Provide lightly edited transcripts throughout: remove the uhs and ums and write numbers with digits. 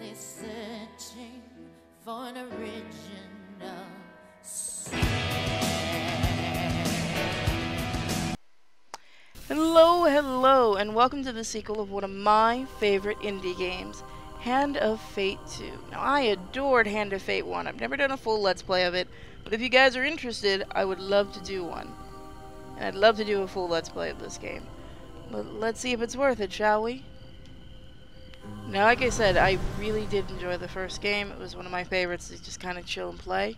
They're searching for an original sound. Hello, hello, and welcome to the sequel of one of my favorite indie games, Hand of Fate 2. Now, I adored Hand of Fate 1. I've never done a full Let's Play of it, but if you guys are interested, I would love to do one. And I'd love to do a full Let's Play of this game. But let's see if it's worth it, shall we? Now, like I said, I really did enjoy the first game. It was one of my favorites to just kind of chill and play.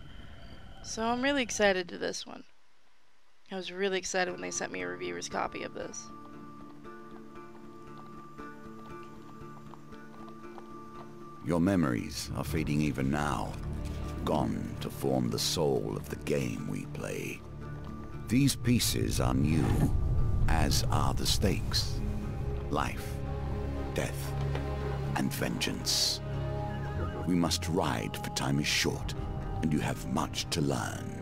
So I'm really excited to this one. I was really excited when they sent me a reviewer's copy of this. Your memories are fading even now, gone to form the soul of the game we play. These pieces are new, as are the stakes. Life, death, and vengeance. We must ride, for time is short, and you have much to learn.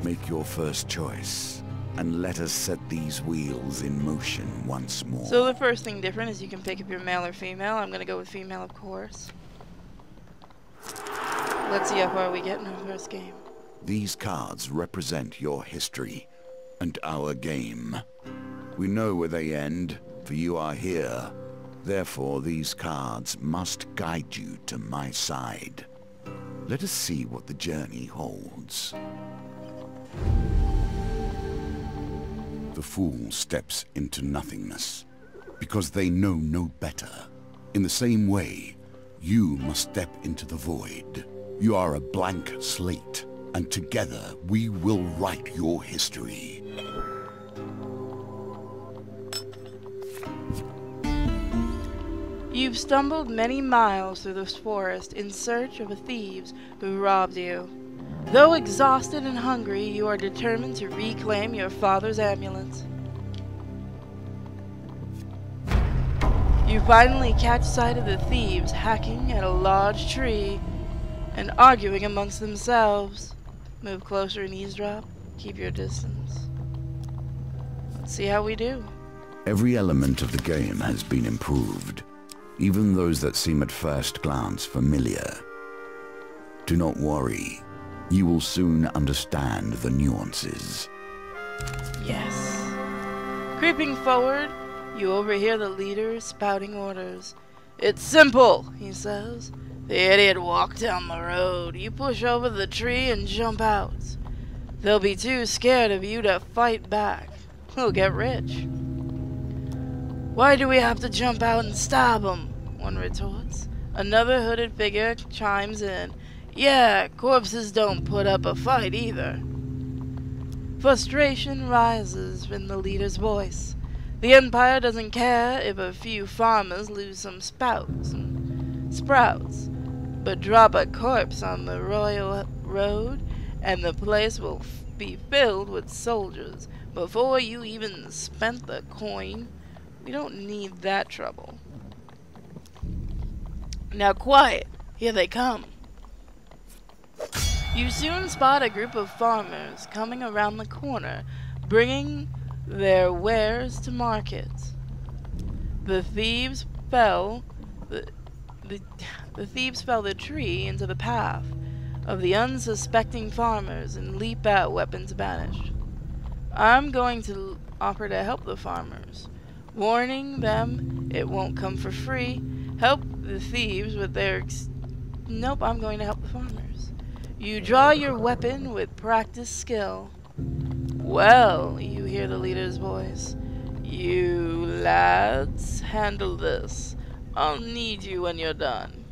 Make your first choice, and let us set these wheels in motion once more. So the first thing different is you can pick up your male or female. I'm gonna go with female, of course. Let's see how far we get in our first game. These cards represent your history, and our game. We know where they end, for you are here. Therefore, these cards must guide you to my side. Let us see what the journey holds. The fool steps into nothingness, because they know no better. In the same way, you must step into the void. You are a blank slate, and together we will write your history. You've stumbled many miles through this forest in search of the thieves who robbed you. Though exhausted and hungry, you are determined to reclaim your father's amulet. You finally catch sight of the thieves hacking at a large tree and arguing amongst themselves. Move closer and eavesdrop. Keep your distance. Let's see how we do. Every element of the game has been improved, even those that seem at first glance familiar. Do not worry. You will soon understand the nuances. Yes. Creeping forward, you overhear the leader spouting orders. It's simple, he says. The idiot walked down the road. You push over the tree and jump out. They'll be too scared of you to fight back. We'll get rich. Why do we have to jump out and stab them? One retorts. Another hooded figure chimes in. Yeah, corpses don't put up a fight either. Frustration rises in the leader's voice. The Empire doesn't care if a few farmers lose some sprouts, but drop a corpse on the royal road and the place will be filled with soldiers before you even spent the coin. We don't need that trouble. Now quiet, here they come. You soon spot a group of farmers coming around the corner, bringing their wares to market. The thieves fell the tree into the path of the unsuspecting farmers and leap out, weapons banished. I'm going to offer to help the farmers, warning them it won't come for free. Help the thieves with their Nope, I'm going to help the farmers. You draw your weapon with practiced skill. Well, you hear the leader's voice. You lads, handle this. I'll need you when you're done.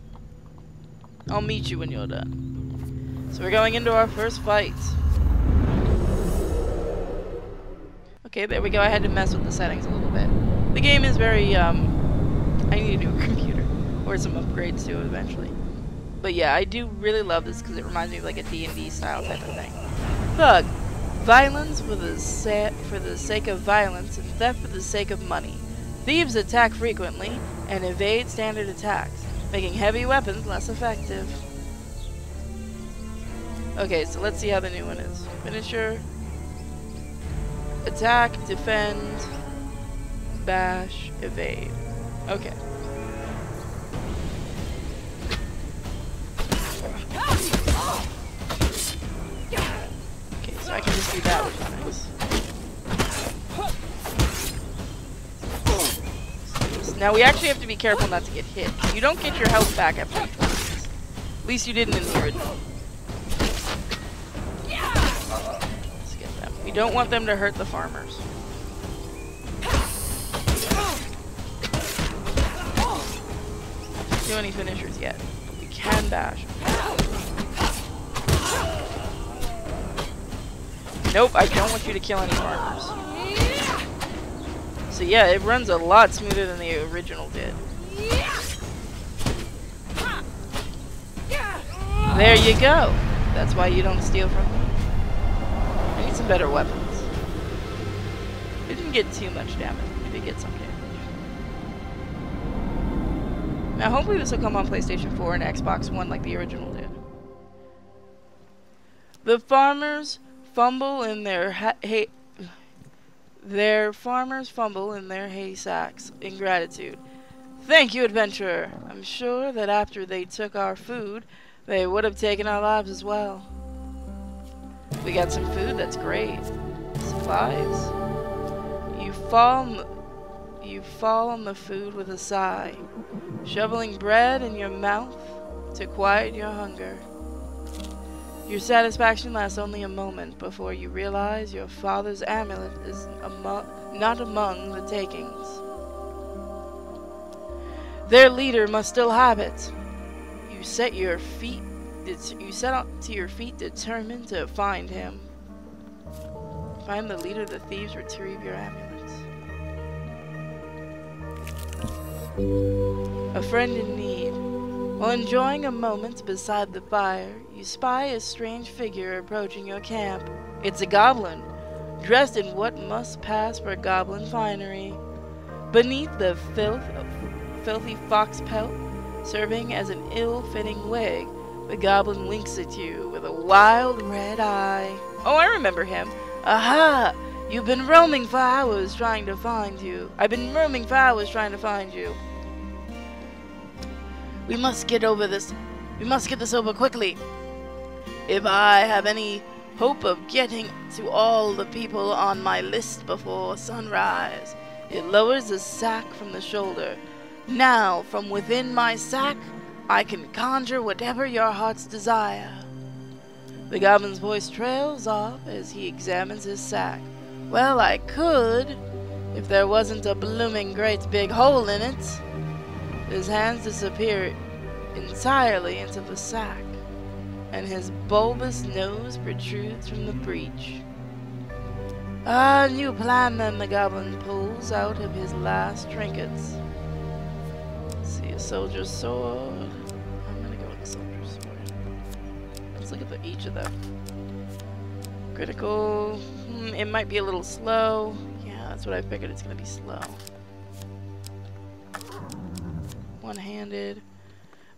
I'll meet you when you're done. So we're going into our first fight. Okay, there we go. I had to mess with the settings a little bit. The game is very, I need a new computer. Or some upgrades to it eventually. But yeah, I do really love this because it reminds me of like a D&D style type of thing. Thug. Violence for the sake of violence and theft for the sake of money. Thieves attack frequently and evade standard attacks, making heavy weapons less effective. Okay, so let's see how the new one is. Finisher. Attack, defend, bash, evade. Okay. Now we actually have to be careful not to get hit. You don't get your health back after each one of these. At least you didn't in the original. Let's get them. We don't want them to hurt the farmers. Don't do any finishers yet. We can bash. Nope, I don't want you to kill any farmers. So yeah, it runs a lot smoother than the original did. There you go. That's why you don't steal from me. I need some better weapons. We didn't get too much damage. We did get some damage. Now hopefully this will come on PlayStation 4 and Xbox One like the original did. The farmers fumble in their hay sacks in gratitude. Thank you, adventurer. I'm sure that after they took our food, they would have taken our lives as well. We got some food, that's great. Supplies. You fall on the food with a sigh, shoveling bread in your mouth to quiet your hunger. Your satisfaction lasts only a moment before you realize your father's amulet is not among the takings. Their leader must still have it. You set to your feet determined to find him. Find the leader of the thieves, retrieve your amulets. A friend in need. While enjoying a moment beside the fire, you spy a strange figure approaching your camp. It's a goblin, dressed in what must pass for goblin finery. Beneath the filthy fox pelt, serving as an ill-fitting wig, the goblin winks at you with a wild red eye. Oh, I remember him. Aha! You've been roaming for hours trying to find you. I've been roaming for hours trying to find you. We must get over this. We must get this over quickly. If I have any hope of getting to all the people on my list before sunrise. It lowers the sack from the shoulder. Now, from within my sack, I can conjure whatever your hearts desire. The goblin's voice trails off as he examines his sack. Well, I could, if there wasn't a blooming great big hole in it. His hands disappear entirely into the sack, and his bulbous nose protrudes from the breach. Ah, new plan then, the goblin pulls out of his last trinkets. See a soldier's sword. I'm gonna go with the soldier's sword. Let's look at each of them. Critical. It might be a little slow. Yeah, that's what I figured. It's gonna be slow. One-handed.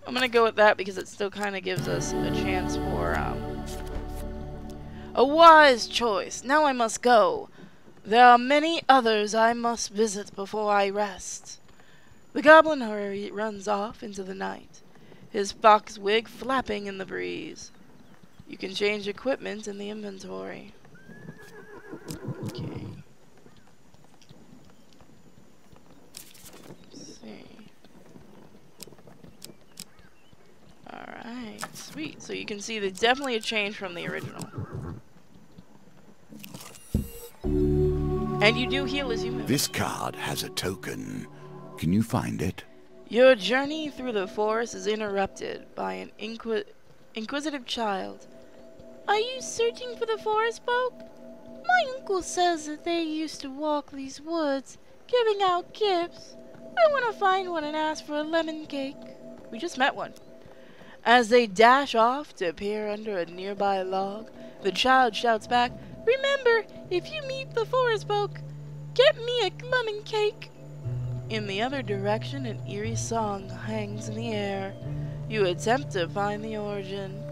I'm gonna go with that because it still kind of gives us a chance for a wise choice. Now I must go. There are many others I must visit before I rest. The goblin runs off into the night, his fox wig flapping in the breeze. You can change equipment in the inventory. Okay. Let's see. Alright, sweet. So you can see there's definitely a change from the original. And you do heal as you move. This card has a token. Can you find it? Your journey through the forest is interrupted by an inquisitive child. Are you searching for the forest folk? My uncle says that they used to walk these woods, giving out gifts. I want to find one and ask for a lemon cake. We just met one. As they dash off to appear under a nearby log, the child shouts back, "Remember, if you meet the forest folk, get me a lemon cake." In the other direction, an eerie song hangs in the air. You attempt to find the origin.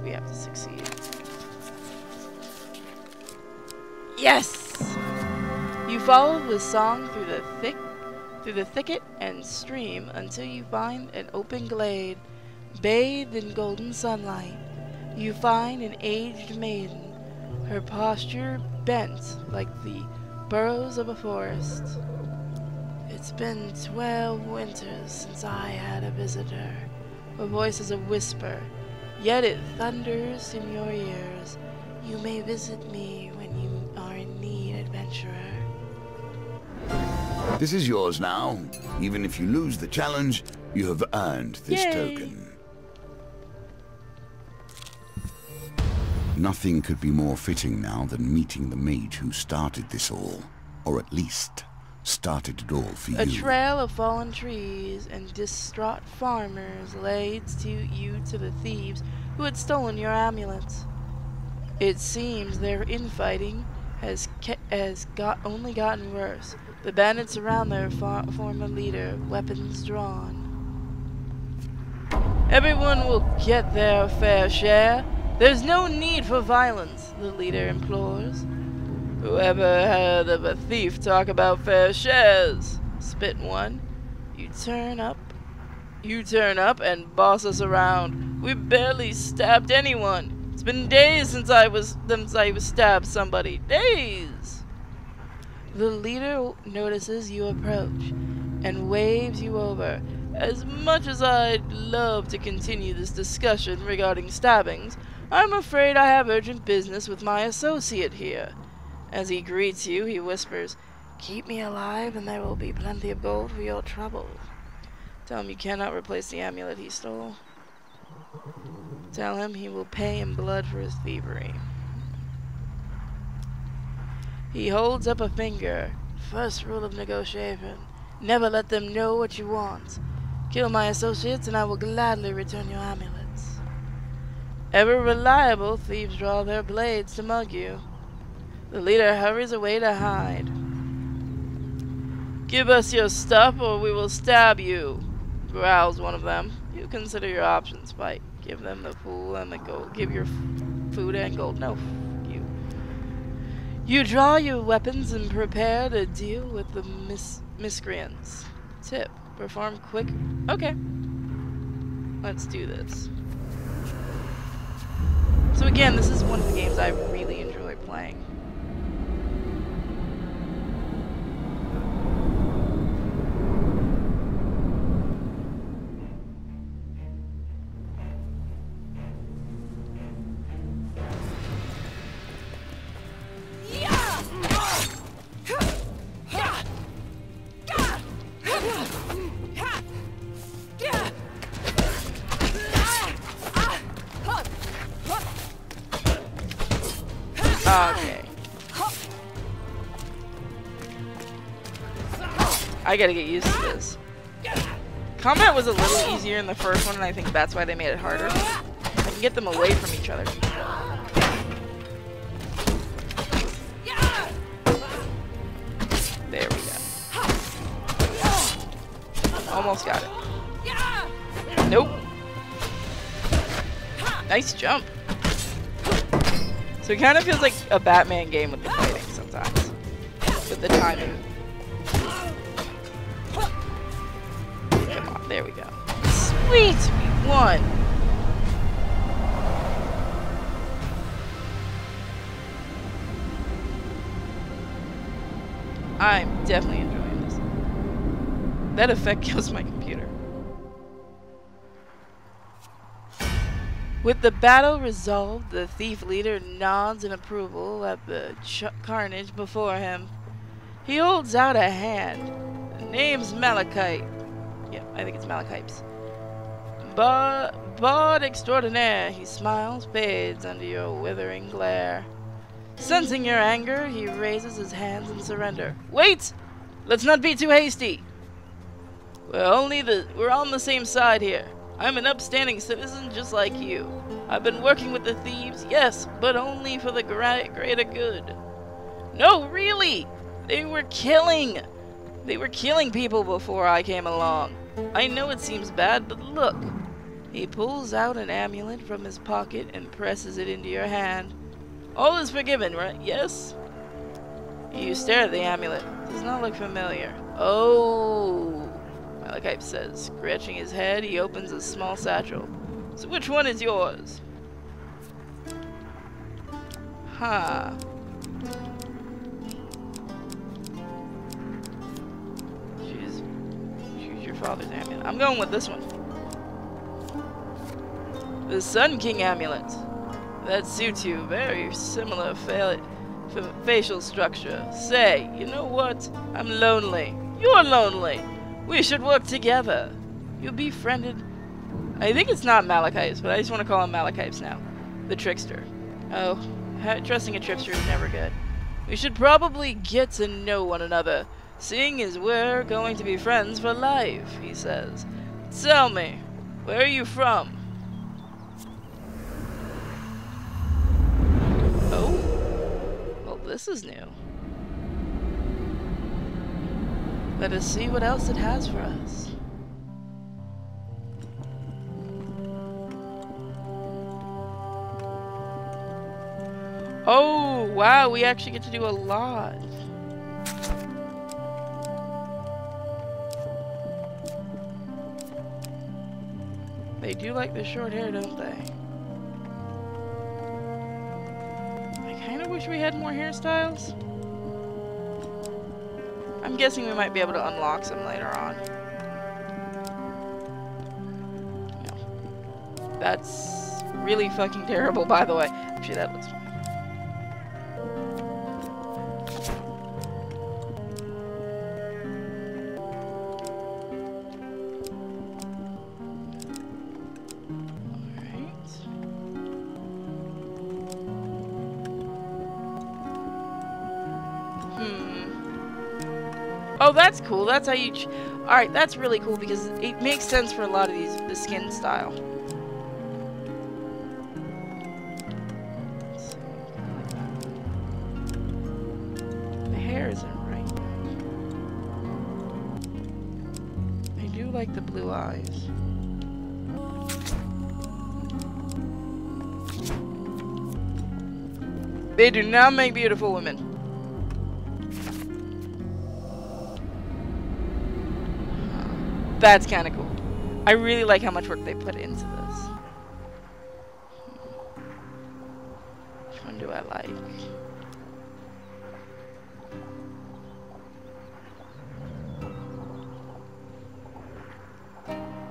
We have to succeed. Yes! You follow the song through the thicket and stream until you find an open glade, bathed in golden sunlight. You find an aged maiden, her posture bent like the burrows of a forest. It's been 12 winters since I had a visitor. Her voice is a whisper, yet it thunders in your ears. You may visit me when you are in need, adventurer. This is yours now. Even if you lose the challenge, you have earned this token. Nothing could be more fitting now than meeting the mage who started this all. Or at least, started it all for you. A trail of fallen trees and distraught farmers leads you to the thieves who had stolen your amulets. It seems their infighting has only gotten worse. The bandits surround their former leader, weapons drawn. Everyone will get their fair share. There's no need for violence, the leader implores. Whoever heard of a thief talk about fair shares? Spit one. You turn up and boss us around. We barely stabbed anyone. It's been days since I was stabbed somebody. Days. The leader notices you approach and waves you over. As much as I'd love to continue this discussion regarding stabbings, I'm afraid I have urgent business with my associate here. As he greets you, he whispers, "Keep me alive and there will be plenty of gold for your trouble." Tell him you cannot replace the amulet he stole. Tell him he will pay in blood for his thievery. He holds up a finger. First rule of negotiation. Never let them know what you want. Kill my associates and I will gladly return your amulets. Ever reliable, thieves draw their blades to mug you. The leader hurries away to hide. "Give us your stuff or we will stab you," growls one of them. You consider your options. Fight. Give them the pool and the gold. Give your food and gold. No, you. You draw your weapons and prepare to deal with the miscreants. Tip. Perform quick. Okay. Let's do this. So again, this is one of the games I really enjoy playing. Okay. I gotta get used to this. Combat was a little easier in the first one, and I think that's why they made it harder. I can get them away from each other. There we go. Almost got it. Nope. Nice jump. So it kind of feels like a Batman game with the fighting sometimes. With the timing. Come on, there we go. Sweet! We won! I'm definitely enjoying this. That effect kills my computer. With the battle resolved, the thief leader nods in approval at the carnage before him. He holds out a hand. The name's Malachite. Yeah, I think it's Malachite's. Bard extraordinaire, he smiles, fades under your withering glare. Sensing your anger, he raises his hands in surrender. Wait! Let's not be too hasty. We're on the same side here. I'm an upstanding citizen just like you. I've been working with the thieves, yes, but only for the greater good. No, really! They were killing people before I came along. I know it seems bad, but look. He pulls out an amulet from his pocket and presses it into your hand. All is forgiven, right? Yes? You stare at the amulet. Does not look familiar. Oh, Malachite says. Scratching his head, he opens a small satchel. So which one is yours? Huh. your father's amulet. I'm going with this one. The Sun King amulet. That suits you. Very similar facial structure. Say, you know what? I'm lonely. You're lonely. We should work together. You befriended... I think it's not Malachite, but I just want to call him Malachite now. The trickster. Oh, trusting a trickster is never good. We should probably get to know one another, seeing as we're going to be friends for life, he says. Tell me, where are you from? Oh, well, this is new. Let us see what else it has for us. Oh, wow, we actually get to do a lot. They do like the short hair, don't they? I kind of wish we had more hairstyles. I'm guessing we might be able to unlock some later on. No. That's really fucking terrible, by the way. Actually, that looks fine. Oh, that's cool. That's how you... Alright, that's really cool because it makes sense for a lot of these, the skin style. The hair isn't right. I do like the blue eyes. They do not make beautiful women. That's kind of cool. I really like how much work they put into this. Which one do I like?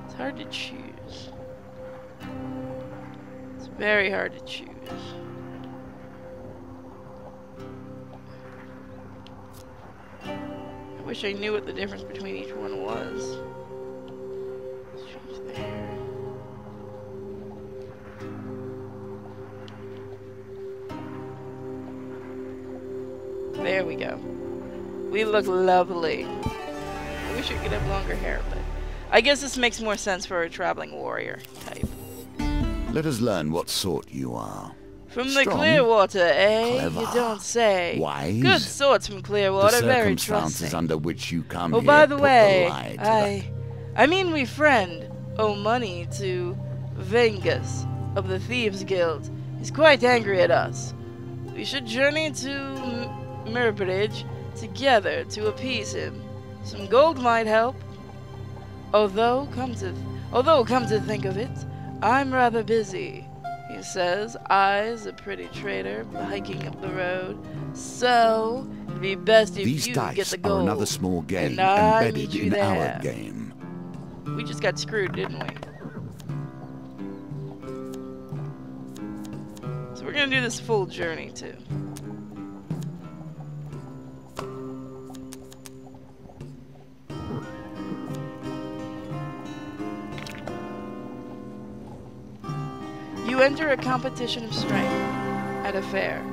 It's hard to choose. It's very hard to choose. I wish I knew what the difference between each one was. There we go. We look lovely. I wish we could have longer hair, but I guess this makes more sense for a traveling warrior type. Let us learn what sort you are. From the Clearwater, eh? Clever, you don't say. wise. Good sorts from Clearwater, The very circumstances trusting. under which you come Oh, here by the put way, lie to I mean we friend owe money to Vengus of the Thieves Guild. He's quite angry at us. We should journey to Murbridge together to appease him. Some gold might help. Although come to think of it, I'm rather busy. He says, I's a pretty trader hiking up the road, so it'd be best if These you dice get the are gold. another small game and I embedded meet you in there. our game. We just got screwed, didn't we? So we're gonna do this full journey too. You enter a competition of strength at a fair.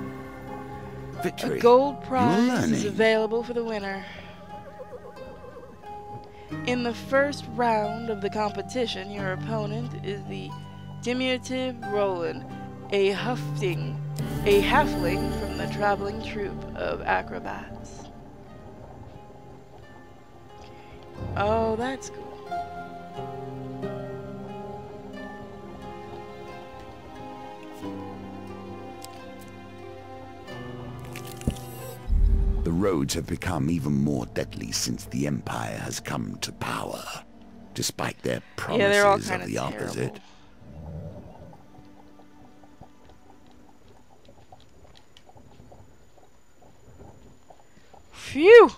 Victory. A gold You're prize is learning. available for the winner. In the first round of the competition, your opponent is the diminutive Roland, a halfling from the traveling troupe of acrobats. Oh, that's cool. The roads have become even more deadly since the Empire has come to power, despite their Yeah, they're all promises kind of of the opposite. terrible. Phew!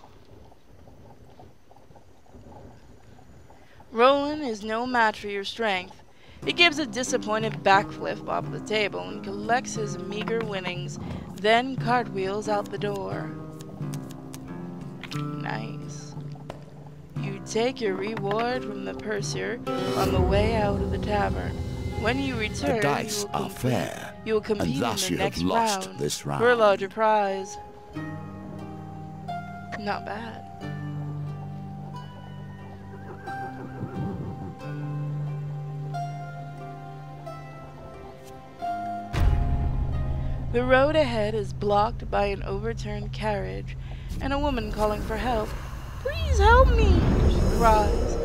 Roland is no match for your strength. He gives a disappointed backflip off the table and collects his meager winnings, then cartwheels out the door. Nice. You take your reward from the purser on the way out of the tavern. When you return, The dice are fair, you will compete and thus in you the have next lost round this round. for a larger prize. Not bad. The road ahead is blocked by an overturned carriage and a woman calling for help. "Please help me," she cries.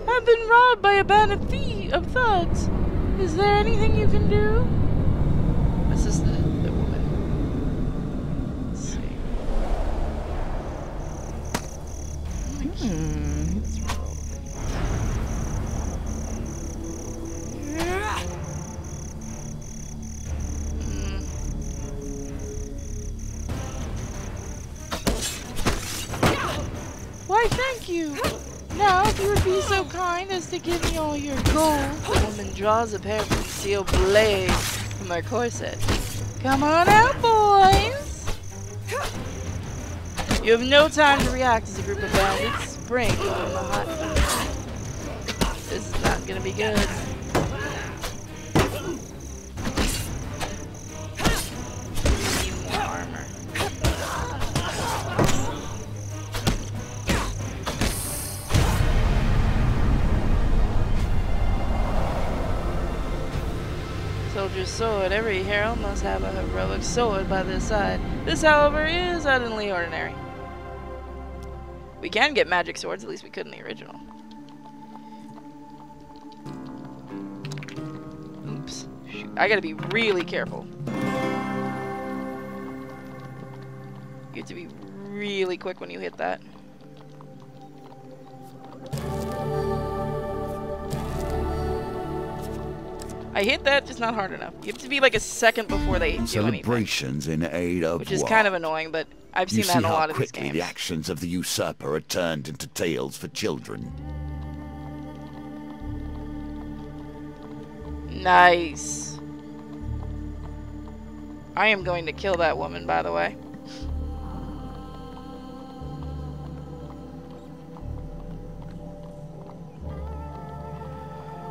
"I've been robbed by a band of thugs. Is there anything you can do?" This is the woman. Let's see. Let's roll. Why, thank you. Now, if you would be so kind as to give me all your gold. The woman draws a pair of concealed blades from her corset. "Come on out, boys." You have no time to react as a group of bandits spring on the hot. This is not gonna be good. Need more armor. Soldier's sword. Every hero must have a heroic sword by their side. This, however, is utterly ordinary. We can get magic swords, at least we could in the original. Oops. Shoot. I gotta be really careful. You have to be really quick when you hit that. I hit that, just not hard enough. You have to be like a second before they do anything. Celebrations in aid of Which is war. kind of annoying, but I've seen that in a lot of these quickly games. the actions of the usurper are turned into tales for children. Nice. I am going to kill that woman, by the way.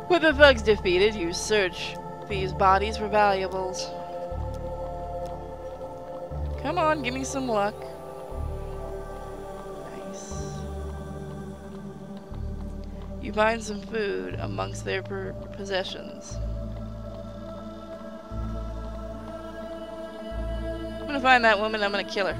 With the thugs defeated, you search these bodies for valuables. Come on, give me some luck. Nice. You find some food amongst their possessions. I'm gonna find that woman, I'm gonna kill her.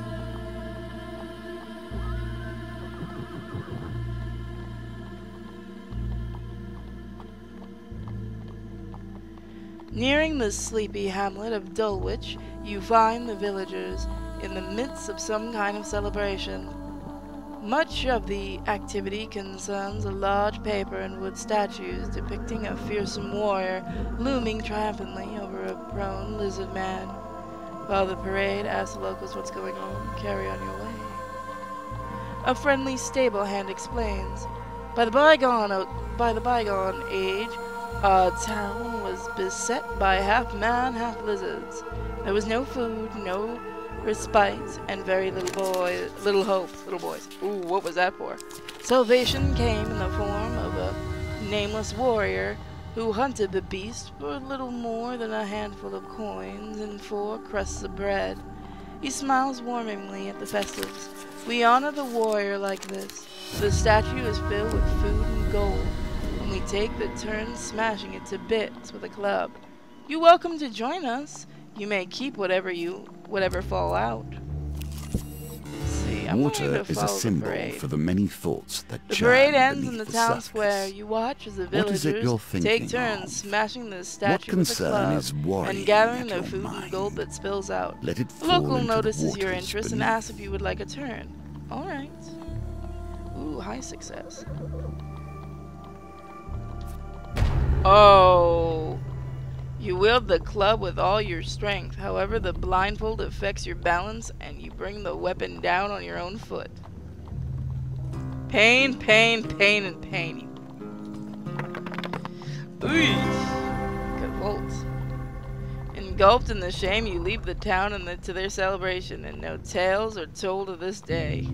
Nearing the sleepy hamlet of Dulwich, you find the villagers in the midst of some kind of celebration. Much of the activity concerns a large paper and wood statues depicting a fearsome warrior looming triumphantly over a prone lizard man. While the parade asks the locals what's going on, carry on your way. A friendly stable hand explains, By the bygone age, our town was beset by half man, half lizards. There was no food, no respite, and very little hope. Little boys. Ooh, what was that for? Salvation came in the form of a nameless warrior who hunted the beast for little more than a handful of coins and 4 crusts of bread. He smiles warmingly at the festives. We honor the warrior like this. The statue is filled with food and gold, and we take the turn smashing it to bits with a club. You're welcome to join us. You may keep whatever fall out. See, I'm going Water to is a follow the symbol parade. for the many thoughts that The churn parade ends beneath in the the town surface. square. You watch as the What is it villagers you're take thinking turns of? smashing the What statue with a concern club is worrying and gathering at the your food and mind? gold that spills out. Let it The fall local into the notices your waters interest and beneath. asks if you would like a turn. Alright. Ooh, high success. Oh. You wield the club with all your strength. However, the blindfold affects your balance and you bring the weapon down on your own foot. Pain, pain, pain, and pain. Good volt. Engulfed in the shame, you leave the town and to their celebration, and no tales are told of this day.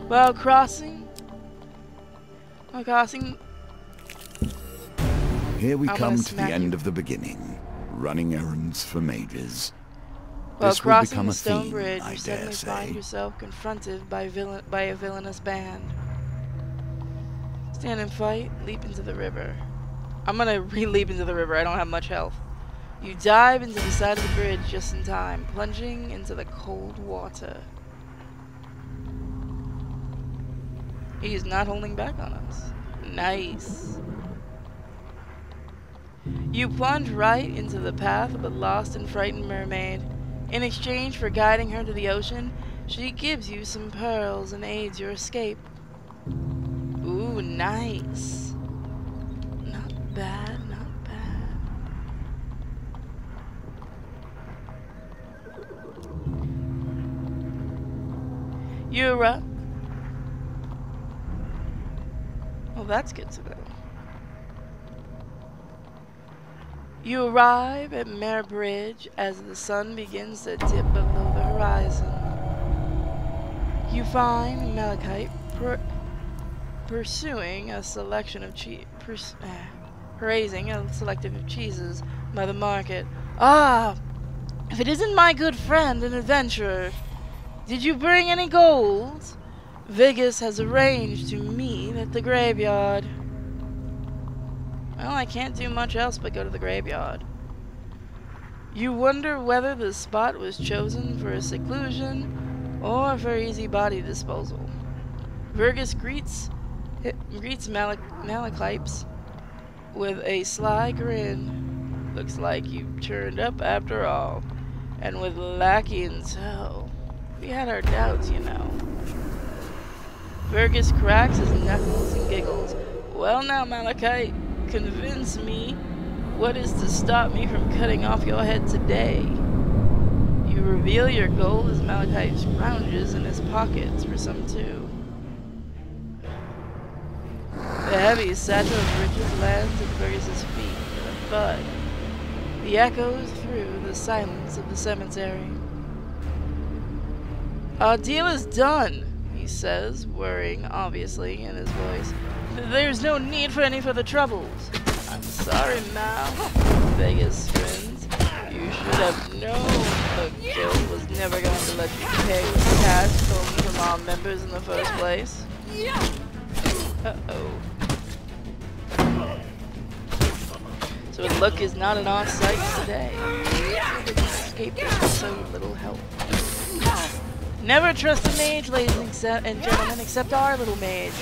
While crossing, Here we I'm come gonna to the smack end you. of the beginning. Running errands for mages. While This will crossing become the a stone theme, bridge, I you dare suddenly find say. yourself confronted by a villainous band. Stand and fight, leap into the river. I'm gonna re-leap into the river, I don't have much health. You dive into the side of the bridge just in time, plunging into the cold water. He's not holding back on us. Nice. You plunge right into the path of a lost and frightened mermaid. In exchange for guiding her to the ocean, she gives you some pearls and aids your escape. Ooh, nice. Not bad, not bad. Yura. Well, that's good to know. You arrive at Mare Bridge as the sun begins to dip below the horizon. You find Malachite pursuing a selection of praising a selective of cheeses by the market. Ah, if it isn't my good friend and adventurer, did you bring any gold? Vigus has arranged to meet at the graveyard. Well, I can't do much else but go to the graveyard. You wonder whether the spot was chosen for a seclusion or for easy body disposal. Vigus greets Malachipes with a sly grin. Looks like you turned up after all, and with lackey in tow. We had our doubts, you know. Vigus cracks his knuckles and giggles. Well now, Malachite, convince me what is to stop me from cutting off your head today. You reveal your gold as Malachite scrounges in his pockets for some too. The heavy satchel of riches lands at Fergus's feet with a thud. He echoes through the silence of the cemetery. Our deal is done, he says, worrying obviously in his voice. There's no need for any further troubles. I'm sorry, Mal. Vigus grins. You should have known the guild was never going to let you pay with cash stolen from our members in the first place. Uh-oh. So luck is not in our sights today. Escape with so little help. Never trust a mage, ladies and gentlemen, except our little mage.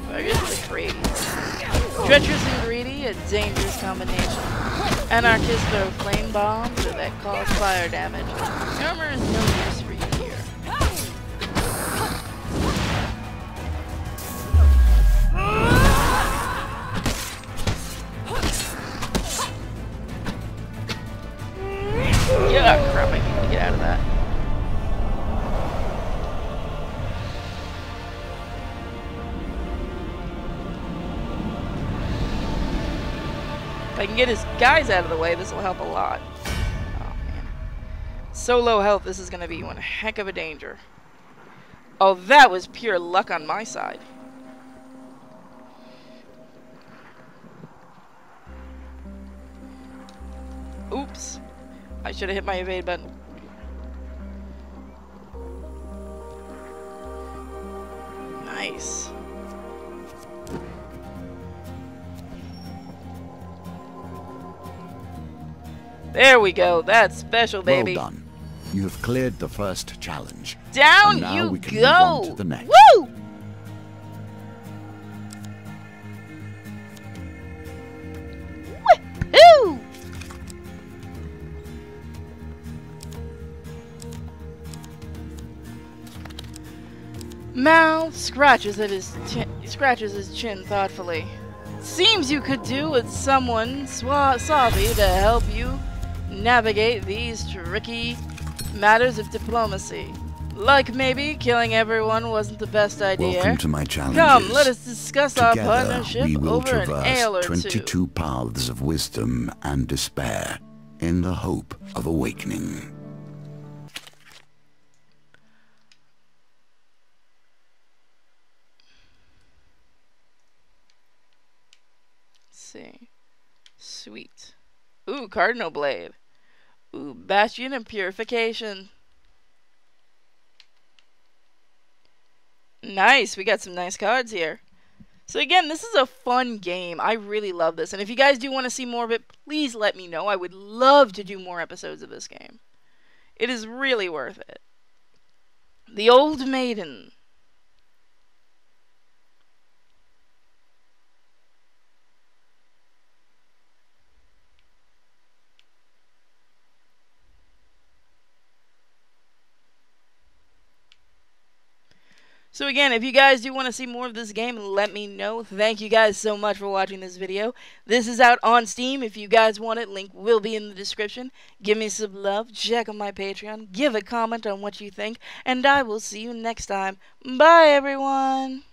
Vigus the crazy. Treacherous and greedy, a dangerous combination. Anarchists throw flame bombs that cause fire damage. Armor is no use for you here. Yeah, crap, I need to get out of that. If I can get his guys out of the way, this will help a lot. Oh, man. So low health, this is going to be one heck of a danger. Oh, that was pure luck on my side. Oops. I should have hit my evade button. Nice. There we go. That's special, baby. Well done. You have cleared the first challenge. Down And now you we can go. move on to the next. Woo! Woohoo! Mal scratches his chin thoughtfully. Seems you could do with someone savvy to help you navigate these tricky matters of diplomacy. Like maybe killing everyone wasn't the best idea. Welcome to my challenges. Come, let us discuss our Together, partnership we will over an ale or traverse two. 22 paths of wisdom and despair in the hope of awakening. Let's see. Sweet. Ooh, Cardinal Blade. Ooh, Bastion of Purification. Nice, we got some nice cards here. So again, this is a fun game. I really love this. And if you guys do want to see more of it, please let me know. I would love to do more episodes of this game. It is really worth it. The Old Maiden. So again, if you guys do want to see more of this game, let me know. Thank you guys so much for watching this video. This is out on Steam. If you guys want it, link will be in the description. Give me some love, check on my Patreon, give a comment on what you think, and I will see you next time. Bye, everyone!